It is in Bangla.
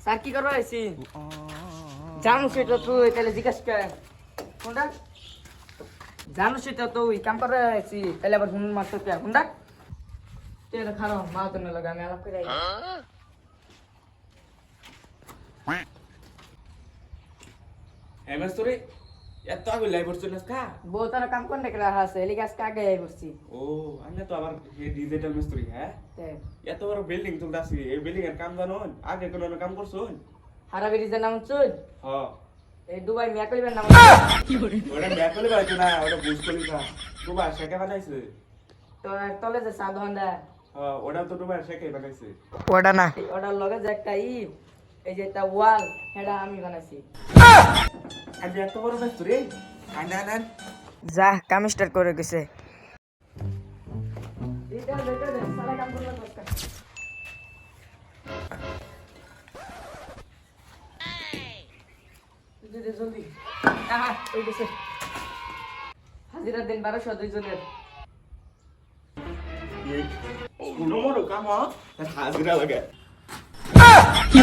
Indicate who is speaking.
Speaker 1: স্যার কি করবো আইছি জানো সেটা তুই তাহলে জিজ্ঞাসা কর কোনটা জানো সেটা তুই কাম করে আইছি তাহলে আবার হুন মারতে কে কোনটা তুই এটা খারাপ মা তো না লাগা আমি আলাপ করে
Speaker 2: এমএস তোরে এত আগে লাইভ করছিস না
Speaker 1: বউ তার কাম কোন রেখে রাখা আছে এলিকে আজকে আগে আই বসছি
Speaker 2: ও আমি তো আবার এই ডিজিটাল মিস্ত্রি হ্যাঁ এত বড় বিল্ডিং তোমরা আছি এই বিল্ডিং এর কাম জানো আগে কোনো কাম করছো
Speaker 1: হারা ব্রিজের নাম চুন
Speaker 2: হ্যাঁ
Speaker 1: এই দুবাই মিয়াকলিবের নাম
Speaker 2: ওটা ব্যাকলে বাইতো না ওটা বুঝ করি না দুবার শেখে বানাইছে
Speaker 1: তো তলে যে সাধু হন্দা
Speaker 2: হ্যাঁ ওটা তো দুবার শেখে বানাইছে
Speaker 1: ওটা না ওটার লগে যে একটা এই যে একটা ওয়াল হেডা আমি বানাইছি
Speaker 2: আমি এত বড় মিস্ত্রি আনা আনা
Speaker 1: যা কাম স্টার্ট করে গেছে এটা বেটা দে সালা কাম করলা দরকার জলদি জলদি আহা ওই গেছে হাজিরা দিন 1200 দুইজনের
Speaker 2: এই কোনো বড় কাম হাজিরা লাগে
Speaker 3: কি